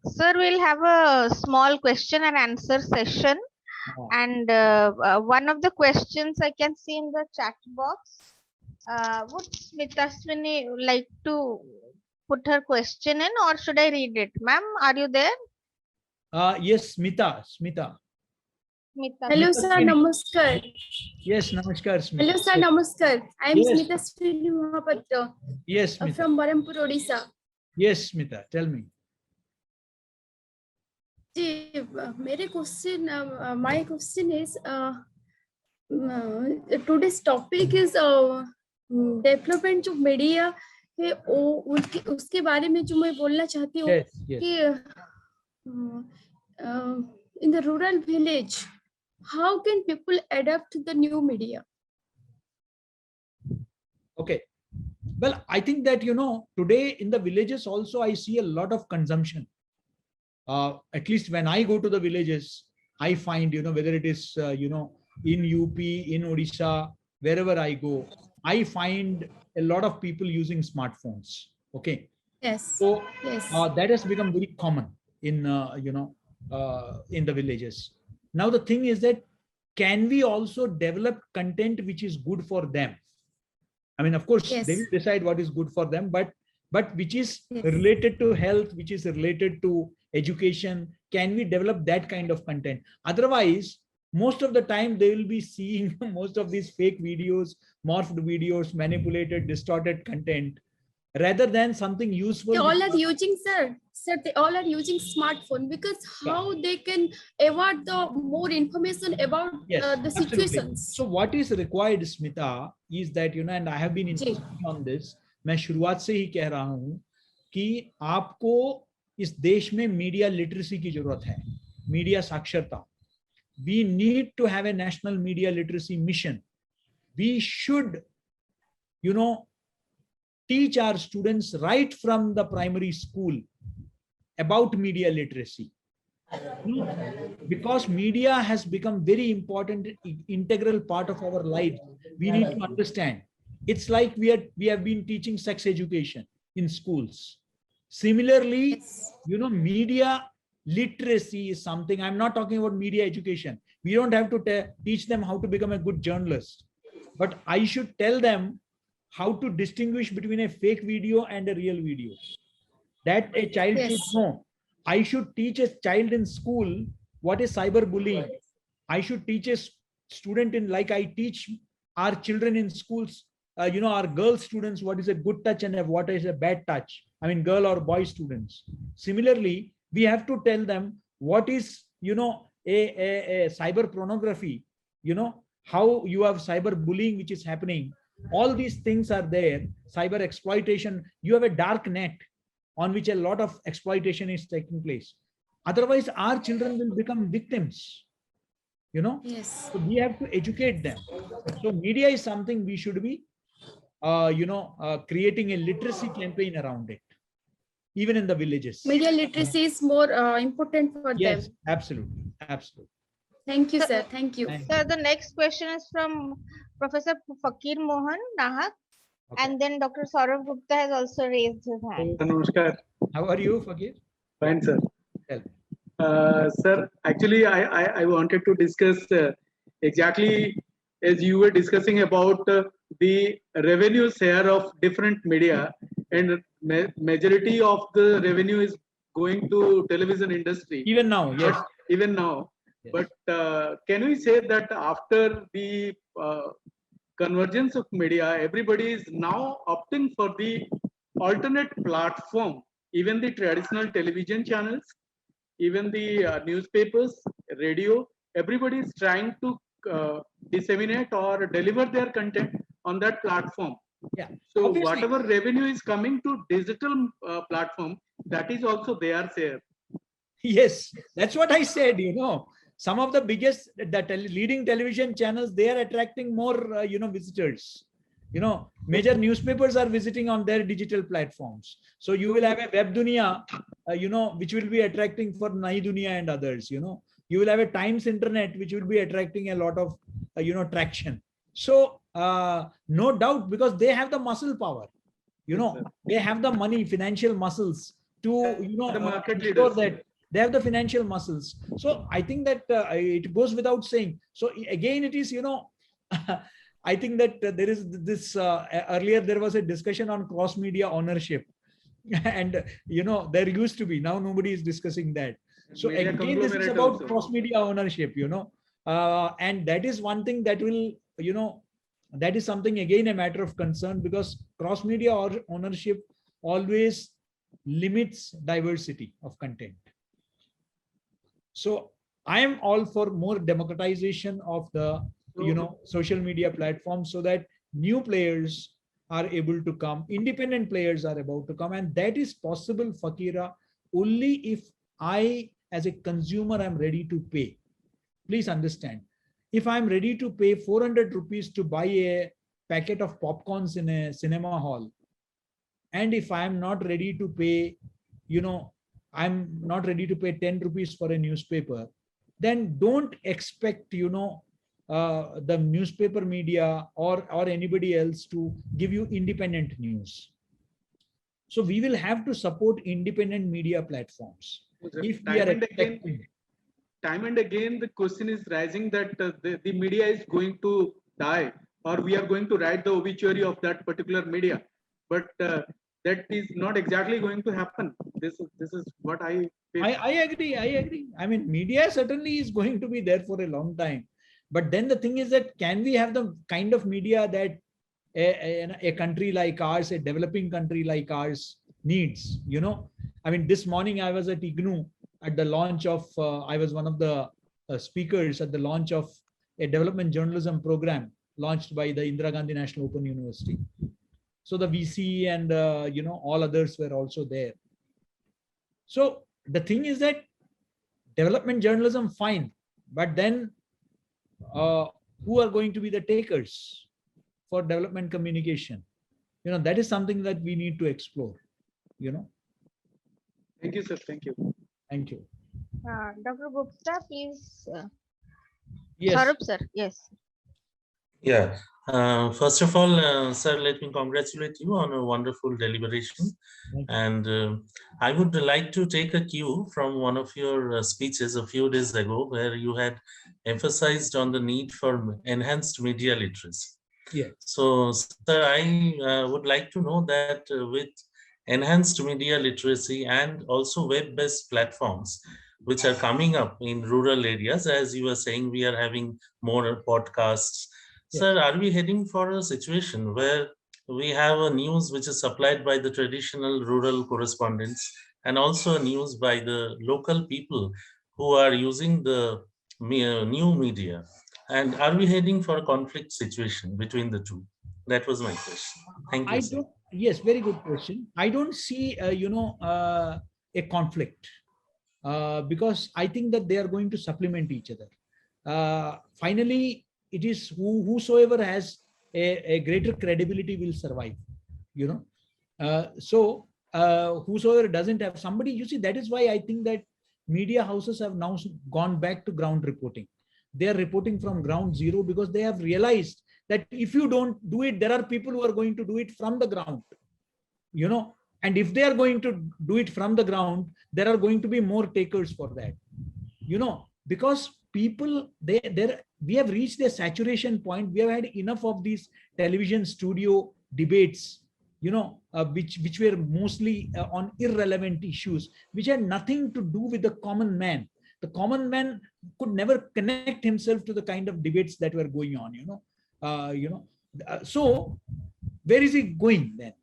sir, we'll have a small question and answer session. And one of the questions I can see in the chat box. Would Smitaswini like to put her question in, or should I read it? Ma'am, are you there? Yes, Smita. Smita. Smita. Hello, Smita sir. Swini. Namaskar. Yes, namaskar, Smita. Hello, sir. Namaskar. I am Yes. Smita Swini Mahapatra Yes, Smita. from Barampur, Odisha. Yes, Smita. Tell me. जी, मेरे question my question is today's topic is development of media है उसके बारे में जो मैं बोलना चाहती हूँ Yes, yes. कि in the rural village how can people adapt to the new media? Okay. Well, I think that, today in the villages also, I see a lot of consumption. At least when I go to the villages, I find, whether it is, in UP, in Odisha, wherever I go, I find a lot of people using smartphones. Okay. Yes. So Yes. that has become very common in, in the villages. Now, the thing is that, can we also develop content which is good for them? I mean, of course, Yes. they will decide what is good for them, but which is Yes. related to health, which is related to education. Can we develop that kind of content? Otherwise, most of the time they will be seeing most of these fake videos, morphed videos, manipulated, distorted content, rather than something useful. They all are using, sir, they all are using smartphone because how they can avoid the more information about Yes, the absolutely. situations. So what is required, Smita, is that, and I have been insisting on this, मैं शुरुआत से ही कह रहा हूं कि आपको इस देश में मीडिया लिटरेसी की जरूरत है, मीडिया साक्षरता. We need to have a national media literacy mission. We should, teach our students right from the primary school about media literacy. Because media has become very important, integral part of our life. We need to understand. It's like we have been teaching sex education in schools. Similarly, Yes. Media literacy is something. I'm not talking about media education. We don't have to teach them how to become a good journalist, but I should tell them how to distinguish between a fake video and a real video. That a child Yes. should know. I should teach a child in school what is cyberbullying. I should teach a student like I teach our children in schools, our girl students, what is a good touch and what is a bad touch. I mean, girl or boy students. Similarly, we have to tell them what is, a cyber pornography, how you have cyberbullying, which is happening. All these things are there. Cyber exploitation. You have a dark net on which a lot of exploitation is taking place. Otherwise, our children will become victims. Yes. So we have to educate them. So media is something we should be, creating a literacy campaign around it, even in the villages. Media literacy is more important for Yes, them. absolutely, absolutely. Thank you, sir. Thank you. Thank So the next question is from Professor Fakir Mohan Nahak, Okay. and then Dr. Saurav Gupta has also raised his hand. Namaskar. How are you, Fakir? Fine, sir. Tell. Sir, actually, I wanted to discuss exactly as you were discussing about the revenue share of different media, and majority of the revenue is going to television industry. Even now, yes. Even now. Yes. But can we say that after the convergence of media, everybody is now opting for the alternate platform, even the traditional television channels, even the newspapers, radio, everybody is trying to disseminate or deliver their content on that platform. Yeah. So Obviously. whatever revenue is coming to digital platform, that is also their share. Yes, that's what I said. Some of the biggest, leading television channels, they are attracting more, visitors. Major newspapers are visiting on their digital platforms. So you will have a Web Dunia, which will be attracting for Nai Dunia and others. You will have a Times Internet, which will be attracting a lot of, traction. So no doubt, because they have the muscle power. They have the money, financial muscles to, The market ensure leaders. that They have the financial muscles. So I think that it goes without saying. So again, it is, I think that there is this, earlier there was a discussion on cross media ownership. And, there used to be, now nobody is discussing that. So Media again, this is conglomerate about also. cross media ownership, and that is one thing that will, that is something again a matter of concern, because cross media ownership always limits diversity of content. So I am all for more democratization of the, social media platforms, so that new players are able to come, independent players are about to come, and that is possible, Fakira, only if I, as a consumer, am ready to pay. Please understand, if I'm ready to pay 400 rupees to buy a packet of popcorns in a cinema hall, and if I'm not ready to pay, I'm not ready to pay 10 rupees for a newspaper, then don't expect, the newspaper media or anybody else to give you independent news. So we will have to support independent media platforms. If we are expecting, time and again, the question is rising that the media is going to die, or we are going to write the obituary of that particular media. But that is not exactly going to happen. This is what I feel. I agree. I mean, media certainly is going to be there for a long time. But then the thing is that, can we have the kind of media that a country like ours, a developing country like ours needs? I mean, this morning I was at IGNOU at the launch of, I was one of the speakers at the launch of a development journalism program launched by the Indira Gandhi National Open University. So the VC and, all others were also there. So the thing is that development journalism, fine, but then who are going to be the takers for development communication? That is something that we need to explore. Thank you, sir. Thank you. Thank you. Dr. Gupta, please. Yes. Saurabh, sir. Yes. Yeah. First of all, sir, let me congratulate you on a wonderful deliberation. And I would like to take a cue from one of your speeches a few days ago, where you had emphasized on the need for enhanced media literacy. Yeah. So, sir, I would like to know that with enhanced media literacy and also web-based platforms, which are coming up in rural areas, as you were saying, we are having more podcasts. Yes. Sir, are we heading for a situation where we have a news which is supplied by the traditional rural correspondents and also news by the local people who are using the new media? And are we heading for a conflict situation between the two? That was my question. Thank you, sir. Yes, very good question. I don't see, a conflict because I think that they are going to supplement each other. Finally, it is whosoever has a greater credibility will survive. So whosoever doesn't have somebody, you see, that is why I think that media houses have now gone back to ground reporting. They are reporting from ground zero because they have realized that if you don't do it, there are people who are going to do it from the ground. And if they are going to do it from the ground, there are going to be more takers for that. Because people, we have reached a saturation point. We have had enough of these television studio debates, which were mostly on irrelevant issues, which had nothing to do with the common man. The common man could never connect himself to the kind of debates that were going on. So where is he going then?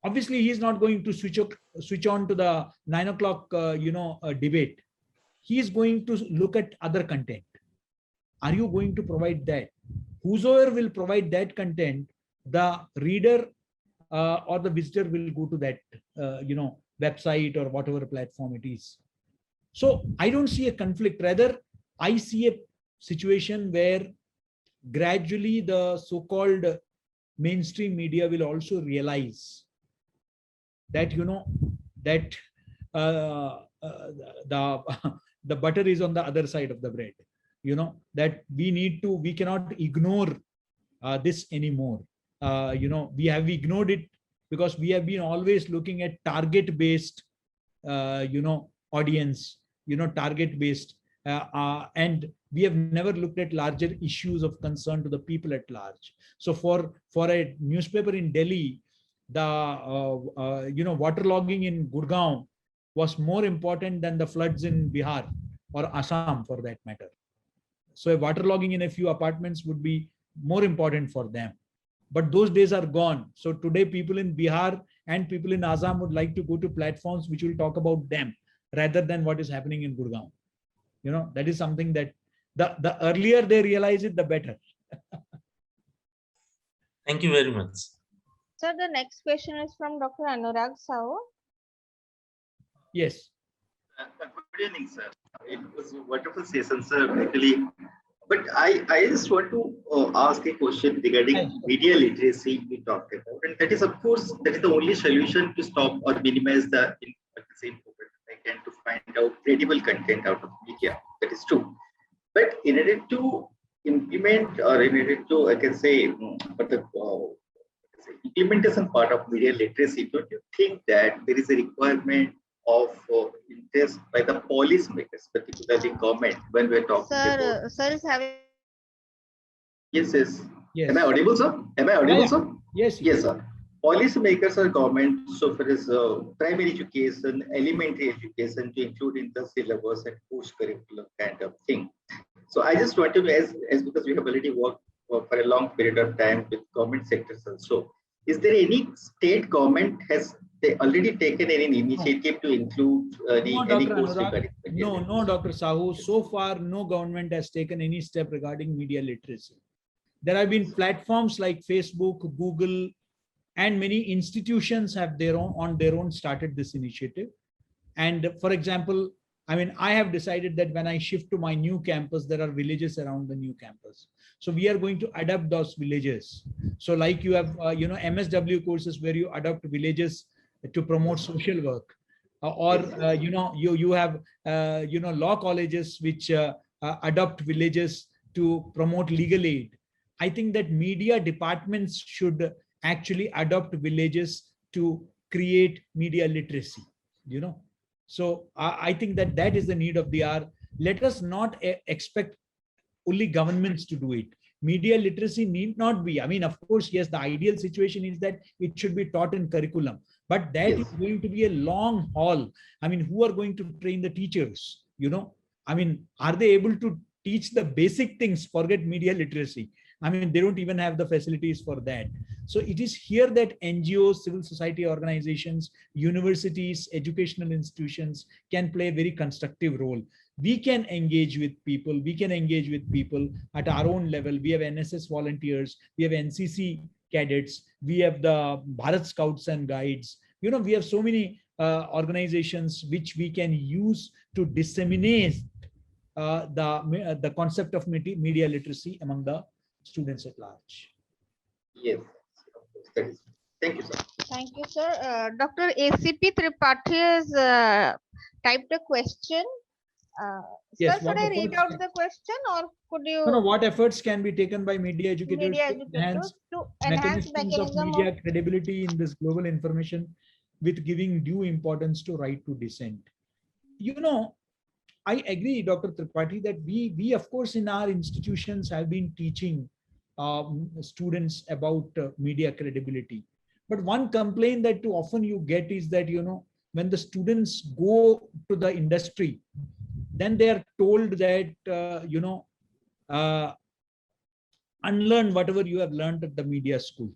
Obviously, he is not going to switch on to the 9 o'clock, debate. He is going to look at other content. Are you going to provide that? Whosoever will provide that content, the reader or the visitor will go to that, website or whatever platform it is. So I don't see a conflict. Rather, I see a situation where gradually the so-called mainstream media will also realize that, that the butter is on the other side of the bread. That we cannot ignore this anymore. We have ignored it because we have been always looking at target-based, audience, target based, and we have never looked at larger issues of concern to the people at large. So for a newspaper in Delhi, the waterlogging in Gurgaon was more important than the floods in Bihar or Assam, for that matter. So a waterlogging in a few apartments would be more important for them. But those days are gone. So today people in Bihar and people in Assam would like to go to platforms which will talk about them rather than what is happening in Gurgaon. That is something that the earlier they realize it, the better. Thank you very much. Sir, the next question is from Dr. Anurag Sahu. Yes. Good evening, sir. It was a wonderful session, sir, actually. But I just want to ask a question regarding media literacy we talked about. And that is, of course, that is the only solution to stop or minimize the and to find out credible content out of media. That is true. But in order to implement, or in order to, I can say, but the implementation part of media literacy, don't you think that there is a requirement of interest by the policymakers, particularly government, when we're talking about? Sir is having. Yes. Yes. Am I audible, sir? Sir? Yes. Yes, sir. Policymakers or government, so far as primary education, elementary education, to include in the syllabus and post-curriculum kind of thing. So I just want to, as because we have already worked for a long period of time with government sectors also, is there any state government has they already taken any initiative to include any course regarding? No, Dr. Sahu. So far, no government has taken any step regarding media literacy. There have been platforms like Facebook, Google, and many institutions have on their own started this initiative. And for example, I have decided that when I shift to my new campus, there are villages around the new campus. So we are going to adapt those villages. So like you have, MSW courses where you adopt villages to promote social work, you have, law colleges which adopt villages to promote legal aid. I think that media departments should actually adopt villages to create media literacy, So I think that is the need of the hour. Let us not expect only governments to do it. Media literacy need not be, of course, yes, the ideal situation is that it should be taught in curriculum, but that is going to be a long haul. Who are going to train the teachers? Are they able to teach the basic things? Forget media literacy. They don't even have the facilities for that. So it is here that NGOs, civil society organizations, universities, educational institutions can play a very constructive role. We can engage with people. We can engage with people at our own level. We have NSS volunteers. We have NCC cadets. We have the Bharat Scouts and Guides. We have so many organizations which we can use to disseminate the concept of media literacy among the students at large. Yes. Thank you, sir. Thank you, sir. Dr. ACP Tripathi has typed a question. Yes, sir, should I read out the question, or could you? No, what efforts can be taken by media educators to enhance mechanisms of media credibility in this global information with giving due importance to right to dissent? I agree, Dr. Tripathi, that we of course in our institutions have been teaching students about media credibility. But one complaint that too often you get is that, when the students go to the industry, then they are told that, unlearn whatever you have learned at the media school.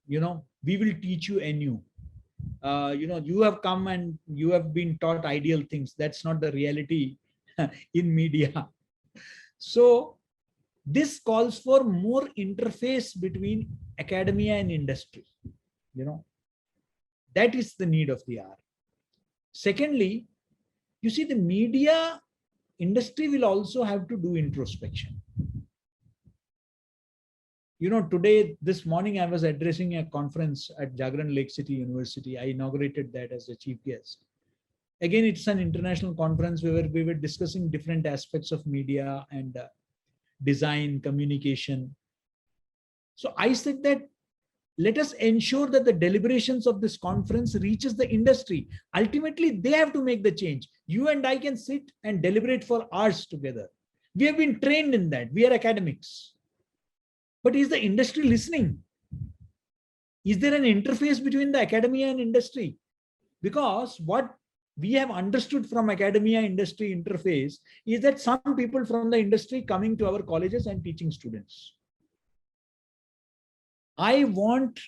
We will teach you anew. You have come and you have been taught ideal things. That's not the reality in media. So this calls for more interface between academia and industry. That is the need of the hour. Secondly, you see, the media industry will also have to do introspection. Today, this morning, I was addressing a conference at Jagran Lake City University. I inaugurated that as a chief guest. Again, it's an international conference where we were discussing different aspects of media and design, communication. So I said that let us ensure that the deliberations of this conference reaches the industry. Ultimately, they have to make the change. You and I can sit and deliberate for hours together. We have been trained in that. We are academics. But is the industry listening? Is there an interface between the academia and industry? Because what we have understood from academia industry interface is that some people from the industry coming to our colleges and teaching students. I want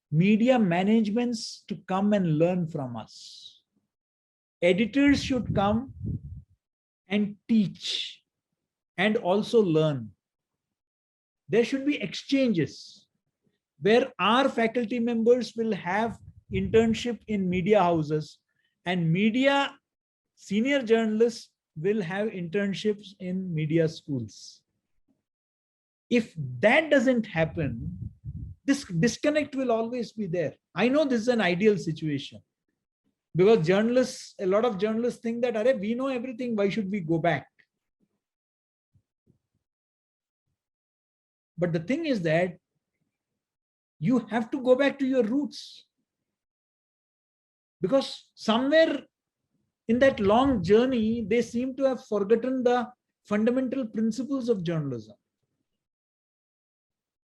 media managements to come and learn from us. Editors should come and teach and also learn. There should be exchanges where our faculty members will have internship in media houses and media senior journalists will have internships in media schools. If that doesn't happen, this disconnect will always be there. I know this is an ideal situation because journalists, a lot of journalists think that, Arey, we know everything, why should we go back? But the thing is that you have to go back to your roots. Because somewhere in that long journey, they seem to have forgotten the fundamental principles of journalism.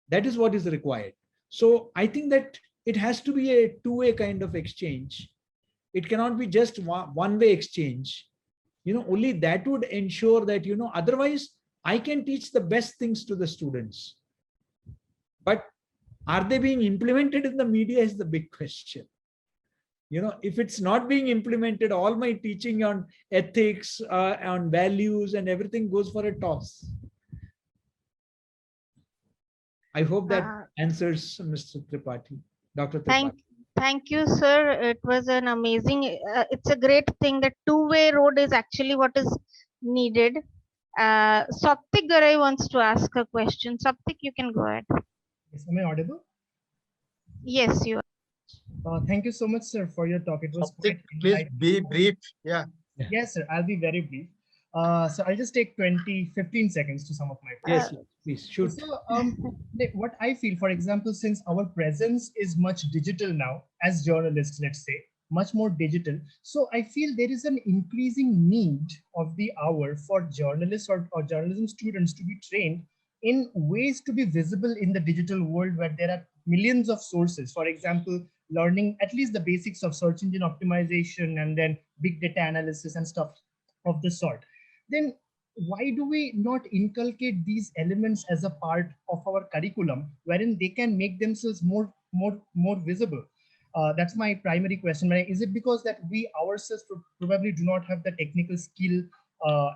That is what is required. So I think that it has to be a two-way kind of exchange. It cannot be just one-way exchange. Only that would ensure that, otherwise I can teach the best things to the students. But are they being implemented in the media is the big question. If it's not being implemented, all my teaching on ethics, on values and everything goes for a toss. I hope that answers Mr. Tripathi, Dr. Tripathi. Thank you, sir. It was an amazing, it's a great thing that two-way road is actually what is needed. Saptik Garai wants to ask a question. Saptik, you can go ahead. Yes, am I audible? Yes, you are. Thank you so much, sir, for your talk. It was Saptik, please be brief. Yeah. Yes, sir. I'll be very brief. So I'll just take 15 seconds to sum up my Yes, please shoot. So what I feel, for example, since our presence is much digital now as journalists, let's say, much more digital. So I feel there is an increasing need of the hour for journalists or journalism students to be trained in ways to be visible in the digital world where there are millions of sources. For example, learning at least the basics of search engine optimization and then big data analysis and stuff of the sort. Then why do we not inculcate these elements as a part of our curriculum wherein they can make themselves more visible? That's my primary question. Is it because that we ourselves probably do not have the technical skill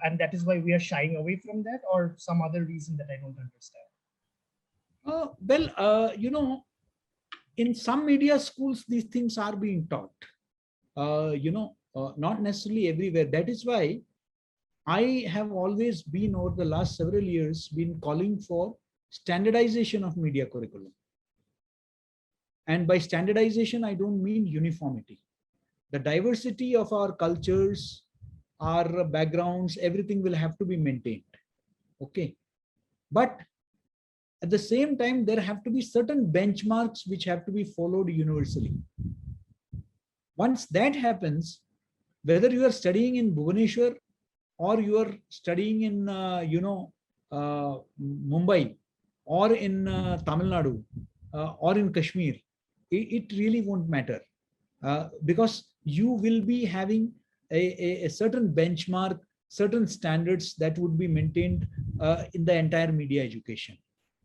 and that is why we are shying away from that, or some other reason that I don't understand? In some media schools, these things are being taught, not necessarily everywhere. That is why I have always been, over the last several years, been calling for standardization of media curriculum. And by standardization, I don't mean uniformity. The diversity of our cultures, our backgrounds, everything will have to be maintained. Okay. But at the same time, there have to be certain benchmarks which have to be followed universally. Once that happens, whether you are studying in Bhubaneswar or you are studying in, Mumbai or in Tamil Nadu or in Kashmir, it really won't matter because you will be having a certain benchmark, certain standards that would be maintained in the entire media education.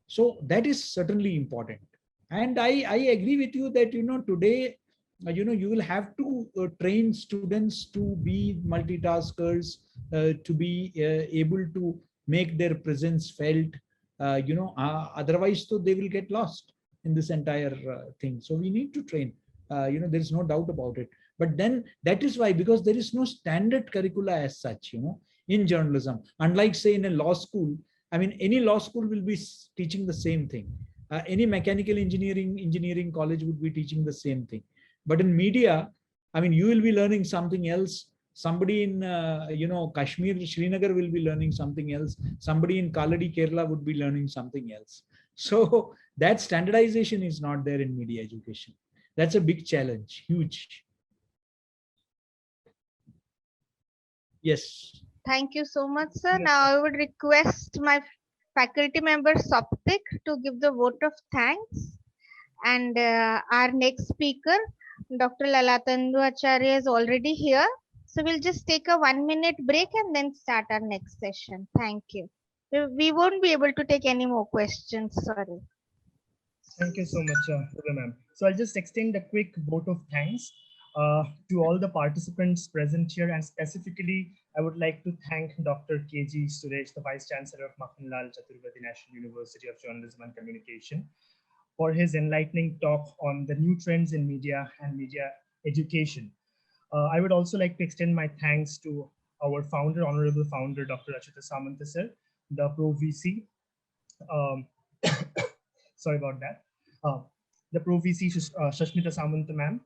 So that is certainly important. And I agree with you that, today, you will have to train students to be multitaskers, to be able to make their presence felt, otherwise so they will get lost in this entire thing. So we need to train, there is no doubt about it. But then that is why, because there is no standard curricula as such, in journalism, unlike say in a law school. I mean, any law school will be teaching the same thing. Any mechanical engineering college would be teaching the same thing. But in media, I mean, you will be learning something else. Somebody in, Kashmir, Srinagar will be learning something else. Somebody in Kaladi, Kerala would be learning something else. So that standardization is not there in media education. That's a big challenge, huge. Yes. Thank you so much, sir. Yes, Now I would request my faculty member Soptik to give the vote of thanks. And our next speaker, Dr. Lalatendu Acharya, is already here. So we'll just take a 1-minute break and then start our next session. Thank you. We won't be able to take any more questions. Sorry. Thank you so much, Divya ma'am. So I'll just extend a quick vote of thanks to all the participants present here, and specifically, I would like to thank Dr. KG Suresh, the Vice Chancellor of Makhanlal Chaturvedi National University of Journalism and Communication, for his enlightening talk on the new trends in media and media education. I would also like to extend my thanks to our founder, honorable founder, Dr. Achyuta Samanta sir, the Pro VC. Sorry about that. The Pro VC, Shashmita Samanta ma'am,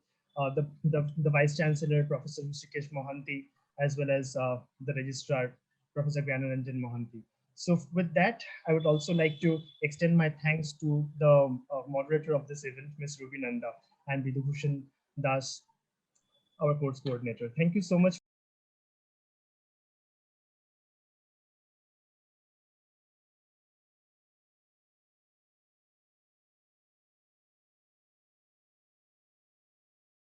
the Vice Chancellor, Professor Hrishikesh Mohanty, as well as the Registrar, Professor Gyanaranjan Mohanty. So with that, I would also like to extend my thanks to the moderator of this event, Ms. Ruby Nanda, and Vidubhushan Das, our course coordinator. Thank you so much.